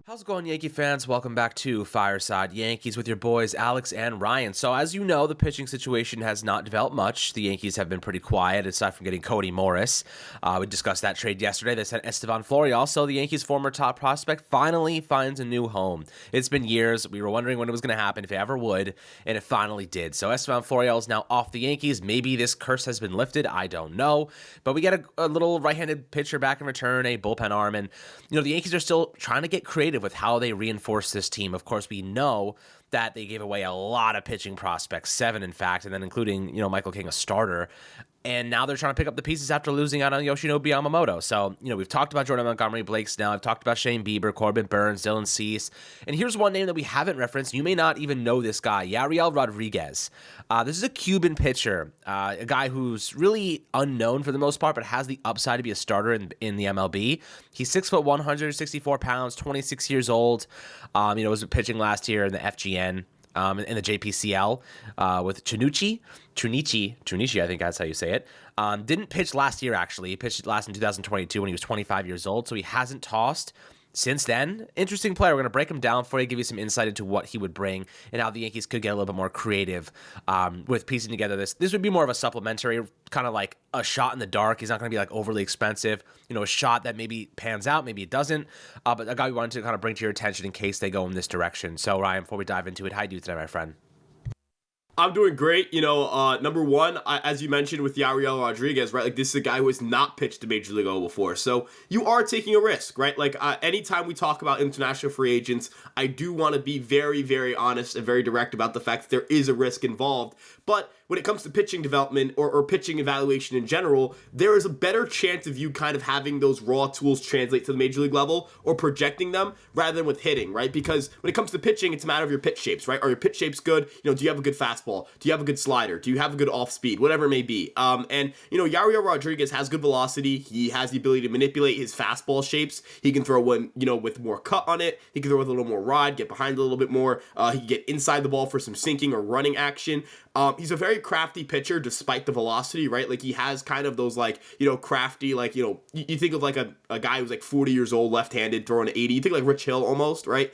How's it going, Yankee fans? Welcome back to Fireside Yankees with your boys Alex and Ryan. So, as you know, the pitching situation has not developed much. The Yankees have been pretty quiet, aside from getting Cody Morris. We discussed that trade yesterday. They sent Estevan Florial. Also, the Yankees' former top prospect finally finds a new home. It's been years. We were wondering when it was going to happen, if it ever would, and it finally did. So, Estevan Florial is now off the Yankees. Maybe this curse has been lifted. I don't know. But we get a little right-handed pitcher back in return, a bullpen arm, and the Yankees are still trying to get creative with how they reinforce this team. Of course, we know that they gave away a lot of pitching prospects, 7 in fact, and then including, Michael King, a starter. And now they're trying to pick up the pieces after losing out on Yoshinobu Yamamoto. So, we've talked about Jordan Montgomery, Blake Snell. I've talked about Shane Bieber, Corbin Burns, Dylan Cease. And here's one name that we haven't referenced. You may not even know this guy, Yariel Rodriguez. This is a Cuban pitcher, a guy who's really unknown for the most part, but has the upside to be a starter in the MLB. He's 6'1", 164 pounds, 26 years old. Was pitching last year in the FGN. In the JPCL with Trinici, I think that's how you say it. Didn't pitch last year, actually. He pitched last in 2022 when he was 25 years old, so he hasn't tossed since then. Interesting player. We're going to break him down for you, give you some insight into what he would bring and how the Yankees could get a little bit more creative with piecing together this. This would be more of a supplementary, kind of like a shot in the dark. He's not going to be like overly expensive, a shot that maybe pans out, maybe it doesn't, but a guy we wanted to kind of bring to your attention in case they go in this direction. So Ryan, before we dive into it, how do you today, my friend? I'm doing great. Number one, as you mentioned with Yariel Rodriguez, right? Like, this is a guy who has not pitched a Major League level before. So you are taking a risk, right? Like, anytime we talk about international free agents, I do want to be very, very honest and very direct about the fact that there is a risk involved. But when it comes to pitching development or pitching evaluation in general, there is a better chance of you kind of having those raw tools translate to the Major League level or projecting them rather than with hitting, right? Because when it comes to pitching, it's a matter of your pitch shapes, right? Are your pitch shapes good? Do you have a good fastball? Do you have a good slider? Do you have a good off speed? Whatever it may be. Yariel Rodriguez has good velocity. He has the ability to manipulate his fastball shapes. He can throw one, with more cut on it. He can throw with a little more ride, get behind it a little bit more. He can get inside the ball for some sinking or running action. He's a very crafty pitcher despite the velocity, right? Like, he has kind of those, crafty, you think of like a guy who's like 40 years old, left-handed, throwing 80. You think like Rich Hill almost, right?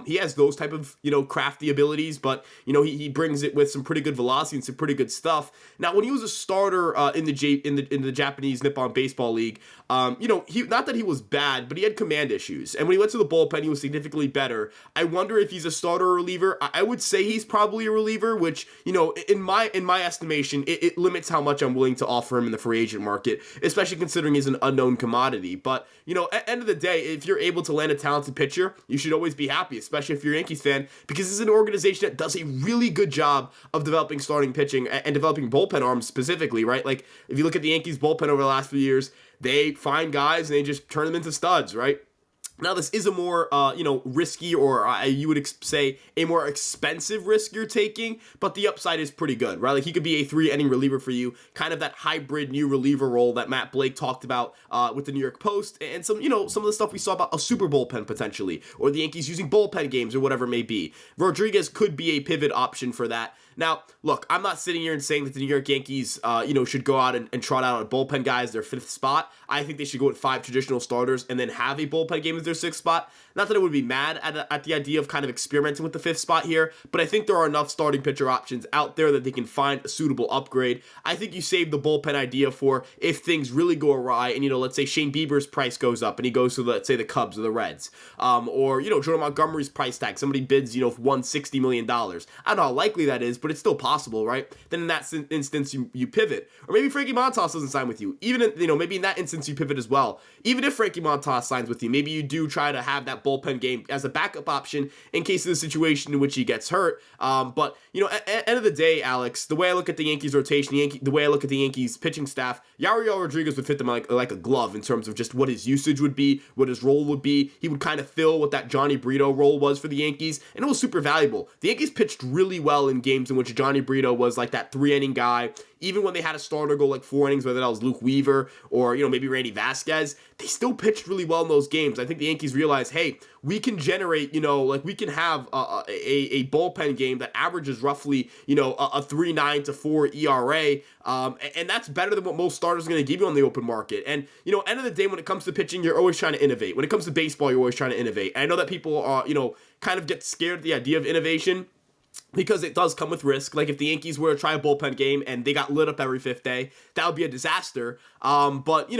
He has those type of, crafty abilities, but, he brings it with some pretty good velocity and some pretty good stuff. Now, when he was a starter in the Japanese Nippon Baseball League, he, not that he was bad, but he had command issues. And when he went to the bullpen, he was significantly better. I wonder if he's a starter or reliever. I would say he's probably a reliever, which, in my estimation, it limits how much I'm willing to offer him in the free agent market, especially considering he's an unknown commodity. But, at the end of the day, if you're able to land a talented pitcher, you should always be happy, especially if you're a Yankees fan, because this is an organization that does a really good job of developing starting pitching and developing bullpen arms specifically, right? Like, if you look at the Yankees bullpen over the last few years, they find guys and they just turn them into studs, right? Now, this is a more, risky, or you would say a more expensive risk you're taking, but the upside is pretty good, right? Like, he could be a 3-inning reliever for you, kind of that hybrid new reliever role that Matt Blake talked about with the New York Post, and some of the stuff we saw about a super bullpen potentially, or the Yankees using bullpen games or whatever it may be. Rodriguez could be a pivot option for that. Now, look, I'm not sitting here and saying that the New York Yankees, should go out and trot out a bullpen guy as their 5th spot. I think they should go with 5 traditional starters and then have a bullpen game as their 6th spot. Not that I would be mad at the idea of kind of experimenting with the 5th spot here, but I think there are enough starting pitcher options out there that they can find a suitable upgrade. I think you save the bullpen idea for if things really go awry and, let's say Shane Bieber's price goes up and he goes to, let's say, the Cubs or the Reds. Or Jordan Montgomery's price tag. Somebody bids, $160 million. I don't know how likely that is, but it's still possible, right? Then in that instance, you pivot. Or maybe Frankie Montas doesn't sign with you. Even, maybe in that instance, you pivot as well. Even if Frankie Montas signs with you, maybe you do try to have that bullpen game as a backup option in case of the situation in which he gets hurt. But, at the end of the day, Alex, the way I look at the Yankees rotation, the way I look at the Yankees pitching staff, Yariel Rodriguez would fit them like a glove in terms of just what his usage would be, what his role would be. He would kind of fill what that Johnny Brito role was for the Yankees, and it was super valuable. The Yankees pitched really well in games games in which Johnny Brito was like that 3-inning guy. Even when they had a starter go like 4 innings, whether that was Luke Weaver or, maybe Randy Vasquez, they still pitched really well in those games. I think the Yankees realized, hey, we can generate, we can have a bullpen game that averages roughly, a 3.9 to 4 ERA. And that's better than what most starters are going to give you on the open market. And, end of the day, when it comes to pitching, you're always trying to innovate. When it comes to baseball, you're always trying to innovate. And I know that people are, kind of get scared of the idea of innovation, because it does come with risk. Like if the Yankees were to try a bullpen game and they got lit up every fifth day, that would be a disaster. But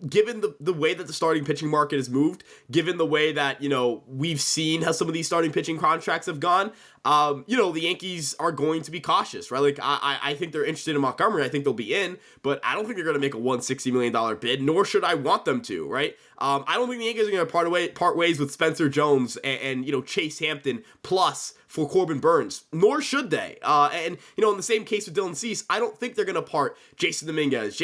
given the way that the starting pitching market has moved, given the way that, we've seen how some of these starting pitching contracts have gone, the Yankees are going to be cautious, right? Like I think they're interested in Montgomery. I think they'll be in, but I don't think they're going to make a $160 million bid, nor should I want them to, right? I don't think the Yankees are going to part ways with Spencer Jones and Chase Hampton plus for Corbin Burns, nor should they. And in the same case with Dylan Cease, I don't think they're going to part Jason Dominguez,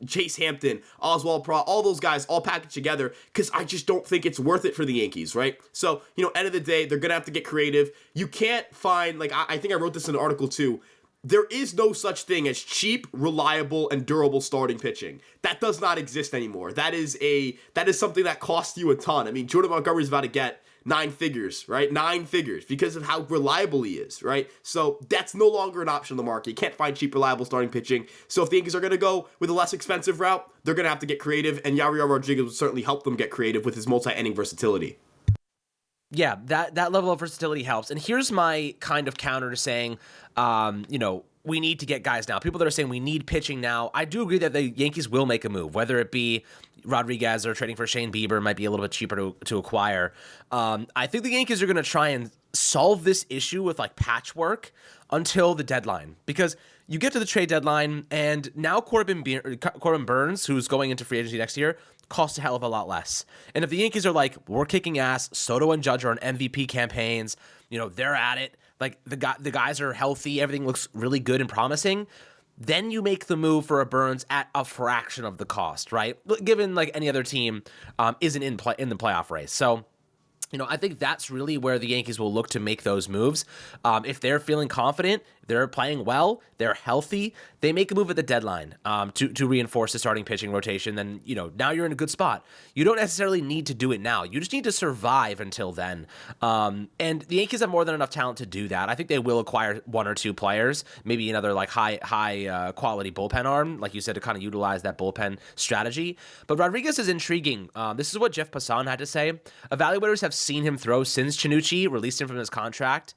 Chase Hampton, Oswald Pro, all those guys all packaged together, because I just don't think it's worth it for the Yankees, right? So, end of the day, they're going to have to get creative. You can't find, like, I think I wrote this in an article too, there is no such thing as cheap, reliable, and durable starting pitching. That does not exist anymore. That is something that costs you a ton. I mean, Jordan Montgomery's about to get 9 figures, right? 9 figures because of how reliable he is, right? So that's no longer an option on the market. You can't find cheap, reliable starting pitching. So if the Yankees are going to go with a less expensive route, they're going to have to get creative, and Yariel Rodriguez will certainly help them get creative with his multi-inning versatility. Yeah, that level of versatility helps. And here's my kind of counter to saying, we need to get guys now. People that are saying we need pitching now, I do agree that the Yankees will make a move, whether it be Rodriguez or trading for Shane Bieber might be a little bit cheaper to acquire. I think the Yankees are going to try and solve this issue with like patchwork until the deadline, because you get to the trade deadline and now Corbin Burns, who's going into free agency next year, costs a hell of a lot less. And if the Yankees are like, we're kicking ass, Soto and Judge are on MVP campaigns, they're at it, like the guys are healthy, everything looks really good and promising, then you make the move for a Burns at a fraction of the cost, right? Given like any other team isn't in the playoff race. So I think that's really where the Yankees will look to make those moves. If they're feeling confident, they're playing well, they're healthy, they make a move at the deadline to reinforce the starting pitching rotation, then, now you're in a good spot. You don't necessarily need to do it now. You just need to survive until then. And the Yankees have more than enough talent to do that. I think they will acquire 1 or 2 players, maybe another like high quality bullpen arm, like you said, to kind of utilize that bullpen strategy. But Rodriguez is intriguing. This is what Jeff Passan had to say. Evaluators have seen him throw since Chinucci released him from his contract.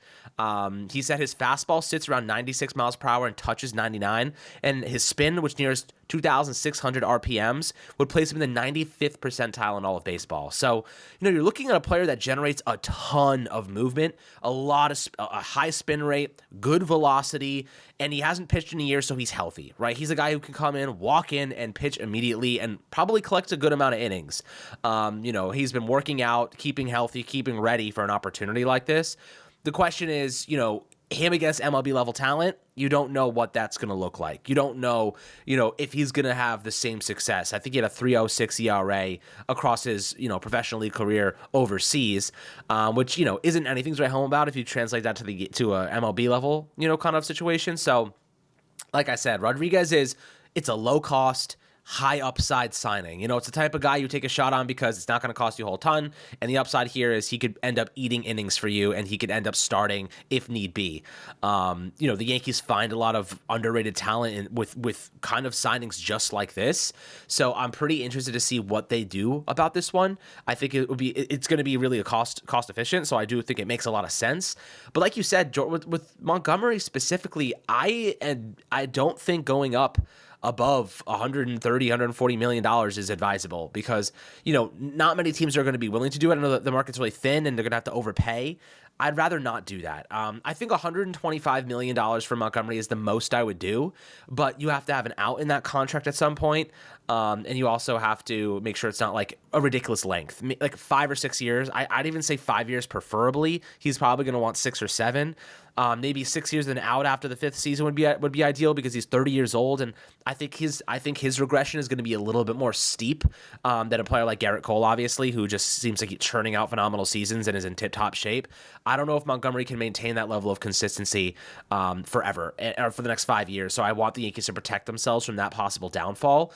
He said his fastball sits around 96 miles per hour and touches 99, and his spin, which nears 2,600 RPMs, would place him in the 95th percentile in all of baseball. So, you're looking at a player that generates a ton of movement, a high spin rate, good velocity, and he hasn't pitched in a year, so he's healthy, right? He's a guy who can come in, walk in, and pitch immediately, and probably collect a good amount of innings. He's been working out, keeping healthy, keeping ready for an opportunity like this. The question is, him against MLB level talent, you don't know what that's going to look like. You don't know, if he's going to have the same success. I think he had a 3.06 ERA across his, professional league career overseas, which, isn't anything to write home about if you translate that to a MLB level, kind of situation. So, like I said, Rodriguez it's a low cost, high upside signing. It's the type of guy you take a shot on because it's not going to cost you a whole ton. And the upside here is he could end up eating innings for you, and he could end up starting if need be. The Yankees find a lot of underrated talent with kind of signings just like this. So I'm pretty interested to see what they do about this one. I think it's going to be really a cost efficient. So I do think it makes a lot of sense. But like you said, with Montgomery specifically, I don't think going up above $130, $140 million is advisable, because, not many teams are going to be willing to do it. I know that the market's really thin and they're going to have to overpay. I'd rather not do that. I think $125 million for Montgomery is the most I would do, but you have to have an out in that contract at some point. And you also have to make sure it's not like a ridiculous length, like 5 or 6 years. I'd even say 5 years preferably. He's probably going to want 6 or 7. Maybe 6 years and out after the 5th season would be ideal, because he's 30 years old, and I think his regression is going to be a little bit more steep than a player like Garrett Cole, obviously, who just seems like he's churning out phenomenal seasons and is in tip-top shape. I don't know if Montgomery can maintain that level of consistency forever or for the next 5 years. So I want the Yankees to protect themselves from that possible downfall.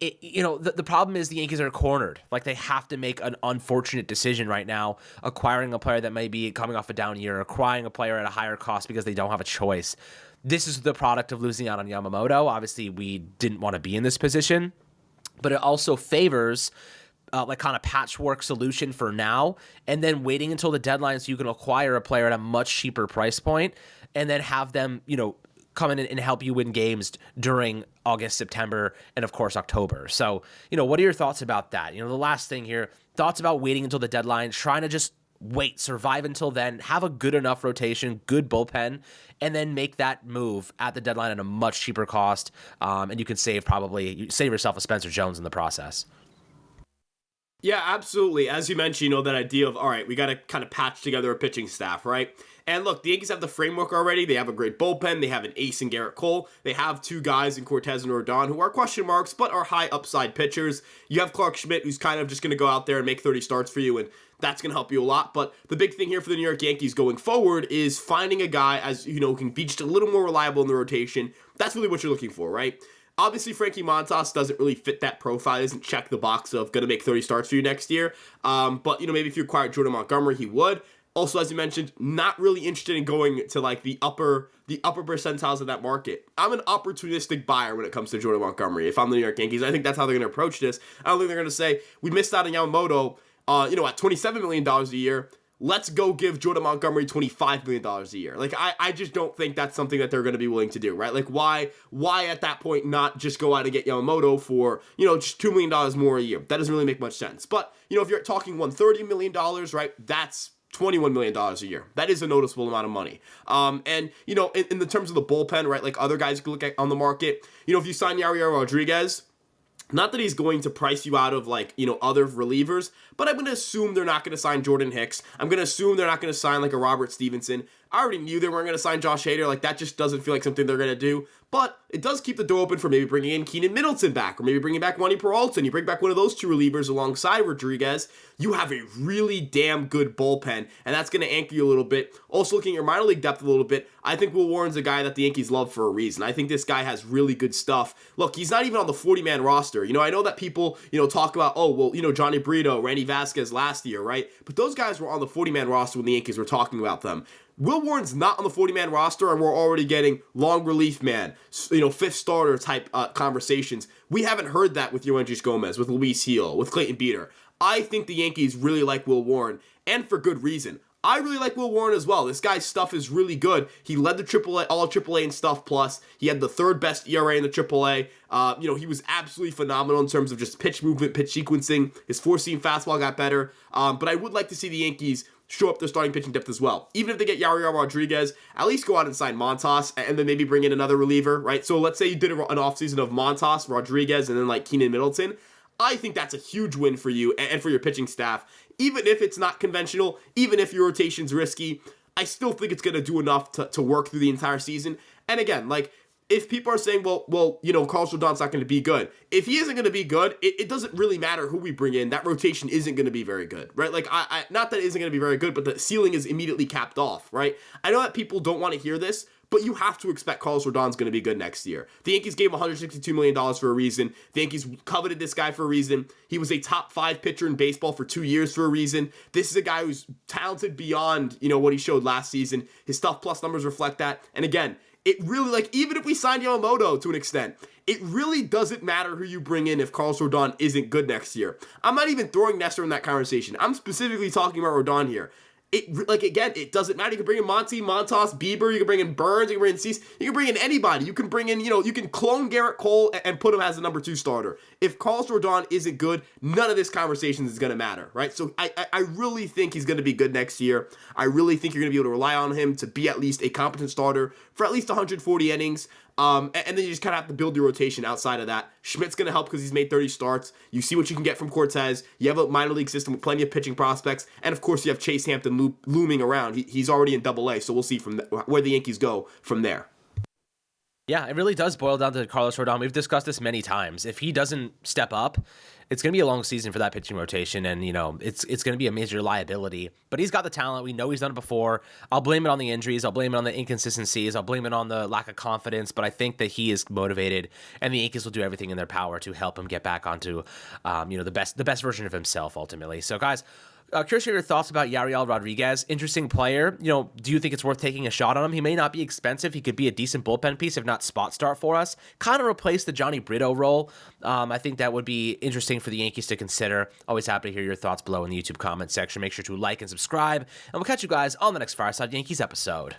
The problem is the Yankees are cornered. Like, they have to make an unfortunate decision right now, acquiring a player that may be coming off a down year, acquiring a player at a higher cost because they don't have a choice. This is the product of losing out on Yamamoto. Obviously, we didn't want to be in this position, but it also favors like kind of patchwork solution for now, and then waiting until the deadline so you can acquire a player at a much cheaper price point, and then have them, come in and help you win games during August, September, and of course October. So, what are your thoughts about that? The last thing here, thoughts about waiting until the deadline, trying to just wait, survive until then, have a good enough rotation, good bullpen, and then make that move at the deadline at a much cheaper cost. And you can save yourself a Spencer Jones in the process. Yeah, absolutely. As you mentioned, that idea of, all right, we got to kind of patch together a pitching staff, right? And look, the Yankees have the framework already. They have a great bullpen. They have an ace in Garrett Cole. They have two guys in Cortez and Rodon who are question marks, but are high upside pitchers. You have Clark Schmidt, who's kind of just going to go out there and make 30 starts for you, and that's going to help you a lot. But the big thing here for the New York Yankees going forward is finding a guy, as who can be just a little more reliable in the rotation. That's really what you're looking for, right? Obviously, Frankie Montas doesn't really fit that profile. He doesn't check the box of going to make 30 starts for you next year. But, maybe if you acquired Jordan Montgomery, he would. Also, as you mentioned, not really interested in going to like the upper percentiles of that market. I'm an opportunistic buyer when it comes to Jordan Montgomery. If I'm the New York Yankees, I think that's how they're going to approach this. I don't think they're going to say, we missed out on Yamamoto, at $27 million a year. Let's go give Jordan Montgomery $25 million a year. Like, I just don't think that's something that they're going to be willing to do, right? Like, why at that point not just go out and get Yamamoto for, just $2 million more a year? That doesn't really make much sense. But, if you're talking $130 million, right, that's $21 million a year. That is a noticeable amount of money. And, in the terms of the bullpen, right, like other guys you can look at on the market, if you sign Yariel Rodriguez, not that he's going to price you out of other relievers, but I'm going to assume they're not going to sign Jordan Hicks. I'm going to assume they're not going to sign like a Robert Stevenson. I already knew they weren't going to sign Josh Hader. Like, that just doesn't feel like something they're going to do. But it does keep the door open for maybe bringing in Keenan Middleton back, or maybe bringing back Wandy Peralta. You bring back one of those two relievers alongside Rodriguez. You have a really damn good bullpen, and that's going to anchor you a little bit. Also, looking at your minor league depth a little bit, I think Will Warren's a guy that the Yankees love for a reason. I think this guy has really good stuff. Look, he's not even on the 40-man roster. I know that people, talk about, Johnny Brito, Randy Vasquez last year, right? But those guys were on the 40-man roster when the Yankees were talking about them. Will Warren's not on the 40-man roster, and we're already getting long relief man, fifth starter type conversations. We haven't heard that with Yoendrys Gomez, with Luis Gil, with Clayton Beeter. I think the Yankees really like Will Warren, and for good reason. I really like Will Warren as well. This guy's stuff is really good. He led the AAA, all AAA in stuff plus. He had the third best ERA in the AAA. He was absolutely phenomenal in terms of just pitch movement, pitch sequencing. His four-seam fastball got better. But I would like to see the Yankees show up their starting pitching depth as well. Even if they get Yariel Rodriguez, at least go out and sign Montas and then maybe bring in another reliever, right? So let's say you did an offseason of Montas, Rodriguez, and then like Keenan Middleton. I think that's a huge win for you and for your pitching staff. Even if it's not conventional, even if your rotation's risky, I still think it's going to do enough to work through the entire season. And again, like, if people are saying, well, Carlos Rodon's not going to be good. If he isn't going to be good, it doesn't really matter who we bring in. That rotation isn't going to be very good, right? Like, I not that it isn't going to be very good, but the ceiling is immediately capped off, right? I know that people don't want to hear this, but you have to expect Carlos Rodon's going to be good next year. The Yankees gave him $162 million for a reason. The Yankees coveted this guy for a reason. He was a top 5 pitcher in baseball for 2 years for a reason. This is a guy who's talented beyond, what he showed last season. His stuff plus numbers reflect that. And again, it really, like, even if we signed Yamamoto to an extent, it really doesn't matter who you bring in if Carlos Rodon isn't good next year. I'm not even throwing Nestor in that conversation. I'm specifically talking about Rodon here. It doesn't matter. You can bring in Montas, Bieber. You can bring in Burns. You can bring in Cease. You can bring in anybody. You can bring in, you can clone Garrett Cole and put him as a number 2 starter. If Carlos Rodon isn't good, none of this conversation is going to matter, right? So I really think he's going to be good next year. I really think you're going to be able to rely on him to be at least a competent starter for at least 140 innings. And then you just kind of have to build your rotation outside of that. Schmidt's going to help because he's made 30 starts. You see what you can get from Cortez. You have a minor league system with plenty of pitching prospects. And, of course, you have Chase Hampton looming around. He's already in Double-A, so we'll see where the Yankees go from there. Yeah, it really does boil down to Carlos Rodon. We've discussed this many times. If he doesn't step up, it's going to be a long season for that pitching rotation, and it's going to be a major liability. But he's got the talent. We know he's done it before. I'll blame it on the injuries. I'll blame it on the inconsistencies. I'll blame it on the lack of confidence. But I think that he is motivated, and the Yankees will do everything in their power to help him get back onto, the best version of himself ultimately. So, guys. Curious to hear your thoughts about Yariel Rodriguez. Interesting player. Do you think it's worth taking a shot on him? He may not be expensive. He could be a decent bullpen piece, if not spot start for us. Kind of replace the Johnny Brito role. I think that would be interesting for the Yankees to consider. Always happy to hear your thoughts below in the YouTube comment section. Make sure to like and subscribe, and we'll catch you guys on the next Fireside Yankees episode.